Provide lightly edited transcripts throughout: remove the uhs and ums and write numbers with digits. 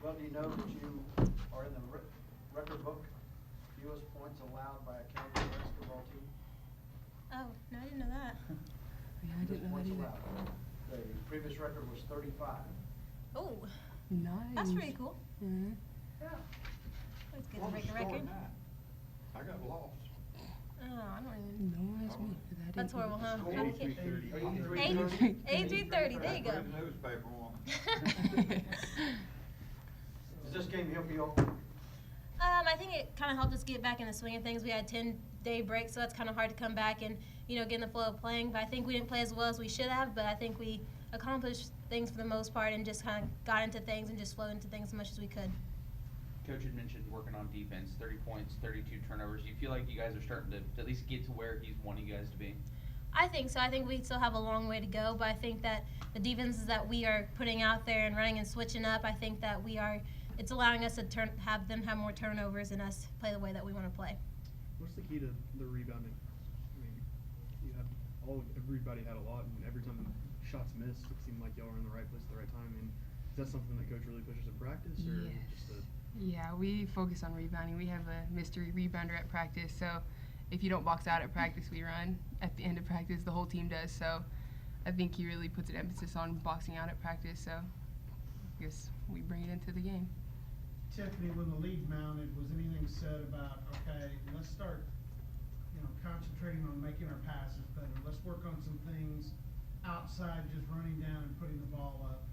Well, do you know that you are in the record book, fewest points allowed by a Cowgirl basketball team? Oh, no, I didn't know that. Yeah, I didn't know that either. Allowed. The previous record was 35. Oh, Nice. that's pretty cool. Mm-hmm. Yeah. That's good What to was break the a score record. tonight? I got lost. Oh, I don't even. No, that's me. 'Cause I That's didn't- horrible, huh? Score? I'm kidding. 83-30. 83-30, there you go. Read the newspaper one. Does this game help you? I think it kind of helped us get back in the swing of things. We had a 10-day break, so that's kind of hard to come back and, get in the flow of playing. But I think we didn't play as well as we should have, but I think we accomplished things for the most part and just kind of got into things and just flowed into things as much as we could. Coach had mentioned working on defense, 30 points, 32 turnovers. Do you feel like you guys are starting to at least get to where he's wanting you guys to be? I think so. I think we still have a long way to go, but I think that the defenses that we are putting out there and running and switching up, I think that it's allowing us to have them have more turnovers and us play the way that we want to play. What's the key to the rebounding? I mean, everybody had a lot, and every time shots missed, it seemed like y'all were in the right place at the right time. And is that something that coach really pushes in practice, or Yes. just a Yeah, we focus on rebounding. We have a mystery rebounder at practice, so if you don't box out at practice, we run. At the end of practice, the whole team does. So I think he really puts an emphasis on boxing out at practice. So I guess we bring it into the game. Tiffany, when the lead mounted, was anything said about, okay, let's start, concentrating on making our passes better. Let's work on some things outside just running down and putting the ball up.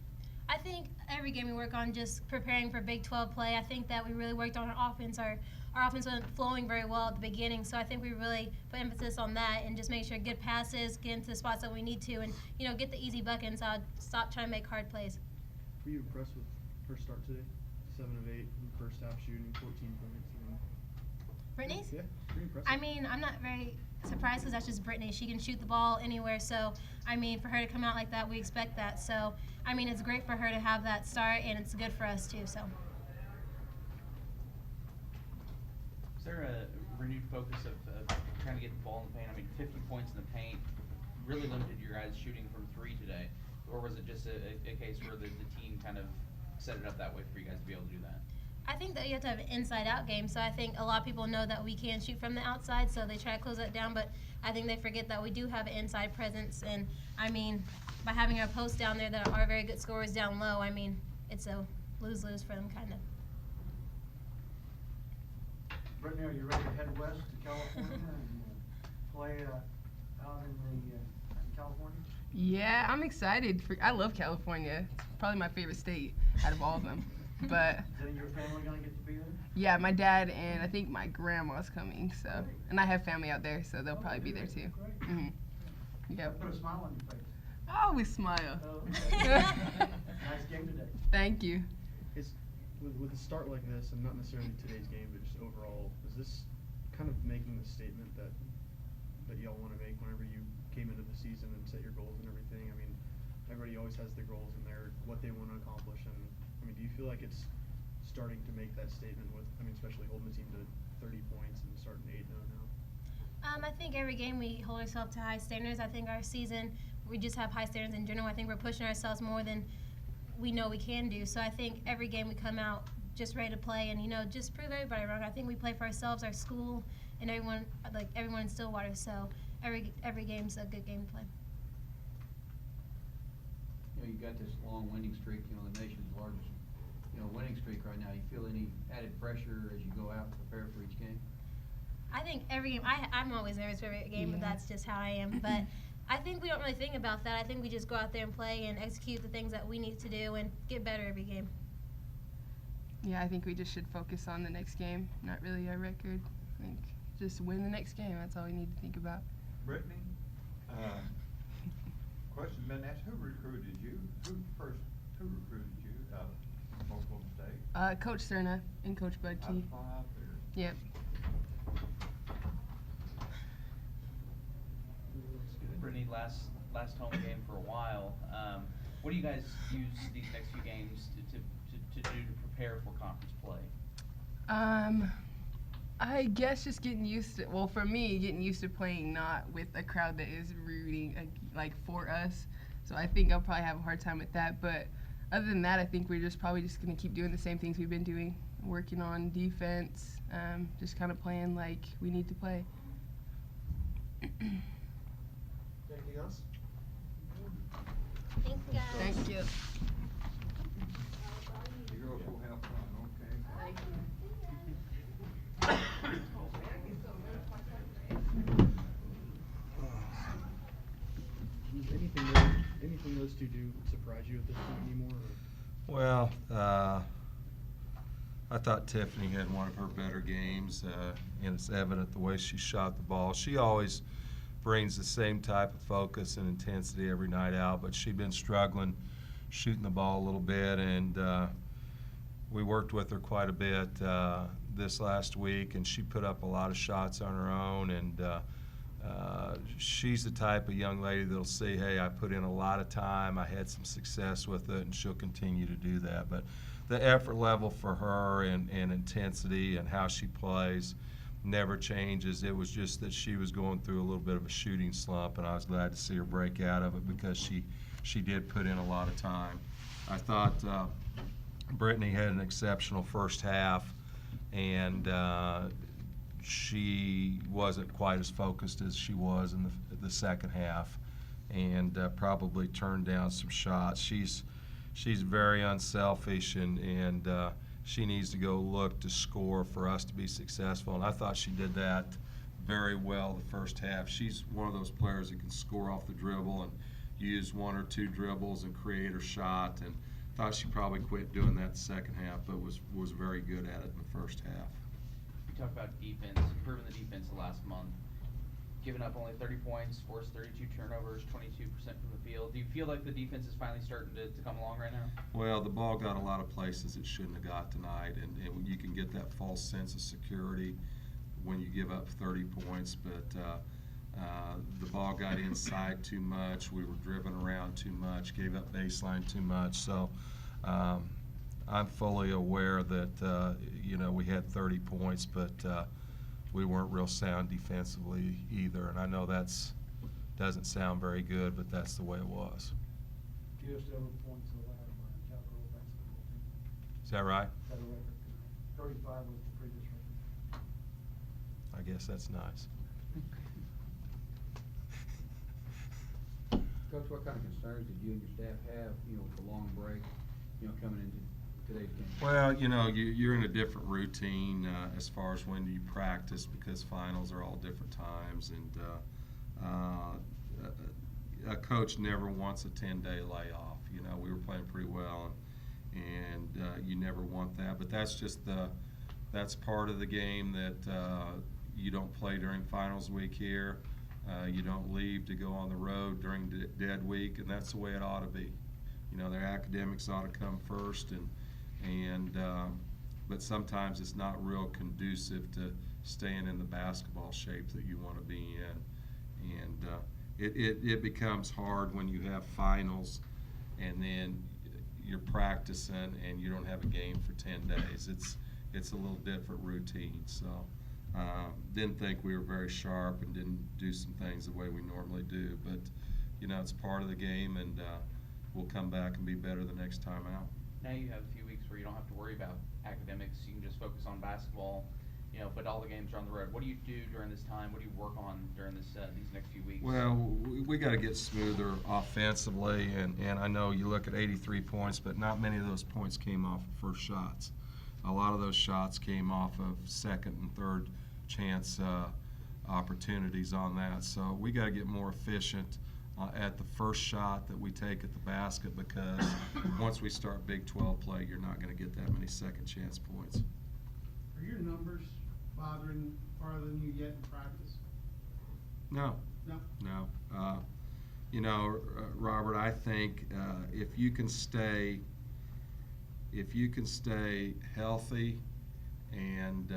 I think every game we work on just preparing for Big 12 play. I think that we really worked on our offense. Our offense wasn't flowing very well at the beginning, so I think we really put emphasis on that and just make sure good passes, get into the spots that we need to, and get the easy buckets out. Stop trying to make hard plays. Were you impressed with her start today? 7 of 8 in the first half, shooting 14 points. Brittney's? Yeah, pretty impressive. I mean, I'm not very surprised because that's just Brittney. She can shoot the ball anywhere. So, I mean, for her to come out like that, we expect that. So, I mean, it's great for her to have that start, and it's good for us too. So. Is there a renewed focus of trying to get the ball in the paint? I mean, 50 points in the paint really limited your guys shooting from 3 today. Or was it just a case where the team kind of set it up that way for you guys to be able to do that? I think that you have to have an inside-out game. So I think a lot of people know that we can shoot from the outside, so they try to close that down. But I think they forget that we do have an inside presence. And, I mean, by having our posts down there that are very good scorers down low, I mean, it's a lose-lose for them kind of. Brittney, are you ready to head west to California and play out in California? Yeah, I'm excited. I love California. It's probably my favorite state out of all of them. But Is any of your family going to get to be there? yeah, my dad and I think my grandma's coming. So, and I have family out there, so they'll probably be there too. Great. Mhm. Yep. Put a smile on your face. I always smile. Oh, okay. Nice game today. Thank you. With a start like this, and not necessarily today's game, but just overall, is this kind of making the statement that y'all want to make whenever you came into the season and set your goals and everything? I mean, everybody always has their goals and what they want to accomplish, and I mean, do you feel like it's starting to make that statement especially holding the team to 30 points and starting 8-0 now? I think every game we hold ourselves to high standards. I think our season, we just have high standards in general. I think we're pushing ourselves more than we know we can do. So I think every game we come out just ready to play and, just prove everybody wrong. I think we play for ourselves, our school, and everyone in Stillwater. So every game's a good game to play. You got this long winning streak, the nation's largest, winning streak right now. You feel any added pressure as you go out and prepare for each game? I think every game, I'm always nervous for every game, but that's just how I am. But I think we don't really think about that. I think we just go out there and play and execute the things that we need to do and get better every game. Yeah, I think we just should focus on the next game, not really our record. I think just win the next game. That's all we need to think about. Brittney, question been asked, who recruited you? Who recruited you out of Oklahoma State? Coach Cerna and Coach Budke. Out there. Yep. Brittney, last home game for a while. What do you guys use these next few games to do to prepare for conference play? I guess just getting used to, well, for me, getting used to playing not with a crowd that is rooting like for us. So I think I'll probably have a hard time with that. But other than that, I think we're probably just going to keep doing the same things we've been doing, working on defense, just kind of playing like we need to play. Anything else? Thanks, guys. Thank you. You girls will have fun, okay? Does anything those two do surprise you at this point anymore? Or? Well, I thought Tiffany had one of her better games, and it's evident the way she shot the ball. She always brings the same type of focus and intensity every night out, but she'd been struggling shooting the ball a little bit, and we worked with her quite a bit this last week, and she put up a lot of shots on her own, and she's the type of young lady that'll say, hey, I put in a lot of time, I had some success with it, and she'll continue to do that. But the effort level for her and intensity and how she plays never changes. It was just that she was going through a little bit of a shooting slump, and I was glad to see her break out of it because she did put in a lot of time. I thought Brittney had an exceptional first half, and she wasn't quite as focused as she was in the second half, and probably turned down some shots. She's very unselfish, and she needs to go look to score for us to be successful. And I thought she did that very well the first half. She's one of those players that can score off the dribble and use one or two dribbles and create her shot. And thought she probably quit doing that the second half, but was very good at it in the first half. You talk about defense, improving the defense the last month. Giving up only 30 points, forced 32 turnovers, 22% from the field. Do you feel like the defense is finally starting to come along right now? Well, the ball got a lot of places it shouldn't have got tonight, and you can get that false sense of security when you give up 30 points, but the ball got inside too much. We were driven around too much, gave up baseline too much. So I'm fully aware that, we had 30 points, but we weren't real sound defensively either. And I know doesn't sound very good, but that's the way it was. Fewest ever points allowed by a Cowgirl basketball team. Is that right? Is that a record? 35 was the previous record. I guess that's nice. Coach, what kind of concerns did you and your staff have, with the long break, coming into today's game? Well, you're in a different routine as far as when you practice, because finals are all different times, and a coach never wants a 10-day layoff. We were playing pretty well, and you never want that, but that's part of the game that you don't play during finals week here. You don't leave to go on the road during dead week, and that's the way it ought to be. Their academics ought to come first, but sometimes it's not real conducive to staying in the basketball shape that you want to be in, and it becomes hard when you have finals and then you're practicing and you don't have a game for 10 days. It's a little different routine. So didn't think we were very sharp and didn't do some things the way we normally do, but it's part of the game, and we'll come back and be better the next time out. Now you have a few weeks where you don't have to worry about academics. You can just focus on basketball, but all the games are on the road. What do you do during this time? What do you work on during these next few weeks? Well, we got to get smoother offensively, and I know you look at 83 points, but not many of those points came off of first shots. A lot of those shots came off of second and third chance opportunities on that. So we got to get more efficient at the first shot that we take at the basket, because once we start Big 12 play, you're not going to get that many second chance points. Are your numbers bothering than you yet in practice? No. No. Robert, I think if you can stay healthy and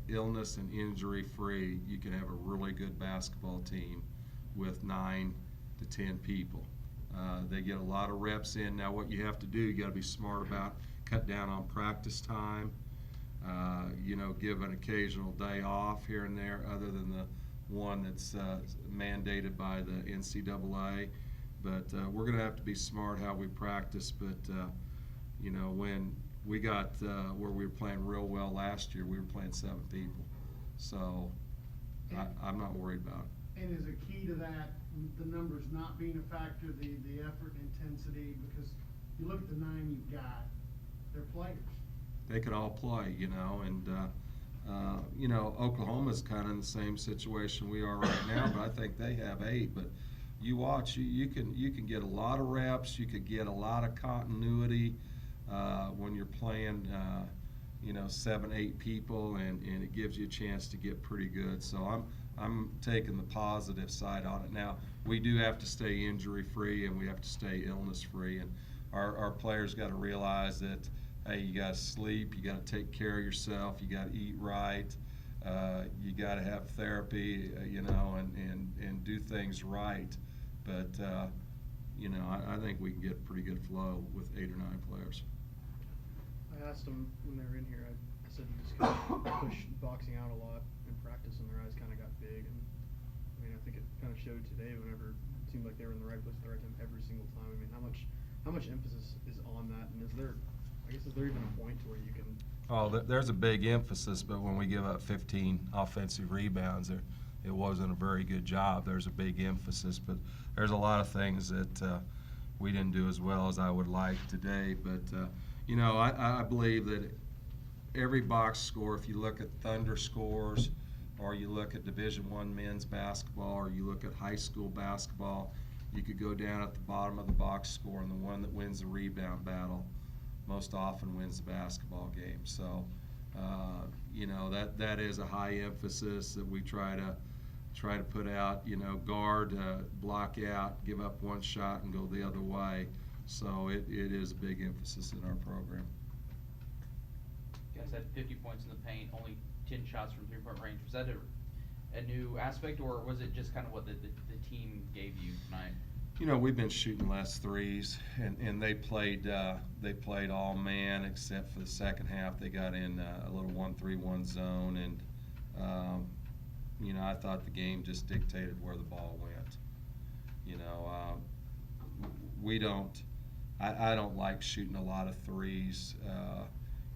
illness and injury free, you can have a really good basketball team with 9 to 10 people. They get a lot of reps in. Now what you have to do, you got to be smart about, cut down on practice time, give an occasional day off here and there, other than the one that's mandated by the NCAA. But we're going to have to be smart how we practice. But, you know, when we got where we were playing real well last year, we were playing 7 people. So I'm not worried about it. And is a key to that, the numbers not being a factor, the effort and intensity? Because you look at the 9 you've got, they're players. They could all play, you know, and you know, Oklahoma's kind of in the same situation we are right now, but I think they have 8. But you watch, you can get a lot of reps, you could get a lot of continuity when you're playing, you know, 7, 8 people, and it gives you a chance to get pretty good. So I'm taking the positive side on it. Now, we do have to stay injury-free and we have to stay illness-free, and our players got to realize that, hey, you got to sleep, you got to take care of yourself, you got to eat right, you got to have therapy, you know, and do things right. But, you know, I think we can get pretty good flow with 8 or 9 players. I asked them when they were in here, I said you just kind of push boxing out a lot in practice, and their eyes kind of got big. And I mean, I think it kind of showed today whenever it seemed like they were in the right place at the right time every single time. I mean, how much emphasis is on that? And is there even a point to where you can? Oh, there's a big emphasis, but when we give up 15 offensive rebounds, it wasn't a very good job. There's a big emphasis, but there's a lot of things that we didn't do as well as I would like today. But you know, I believe that every box score, if you look at Thunder scores, or you look at Division I men's basketball, or you look at high school basketball, you could go down at the bottom of the box score, and the one that wins the rebound battle most often wins the basketball game. So, you know, that is a high emphasis that we try to put out. You know, guard, block out, give up one shot, and go the other way. So it is a big emphasis in our program. You guys had 50 points in the paint, only 10 shots from 3-point range. Was that a new aspect, or was it just kind of what the team gave you tonight? You know, we've been shooting less threes, and they played all man except for the second half. They got in a little 1-3-1 zone, and you know, I thought the game just dictated where the ball went. You know, I don't like shooting a lot of threes.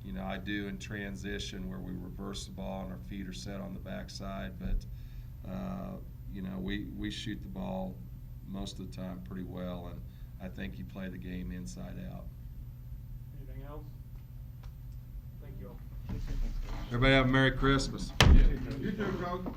You know, I do in transition where we reverse the ball and our feet are set on the backside, but you know, we shoot the ball most of the time pretty well, and I think you play the game inside out. Anything else? Thank you all. Everybody have a Merry Christmas. You too, Coach.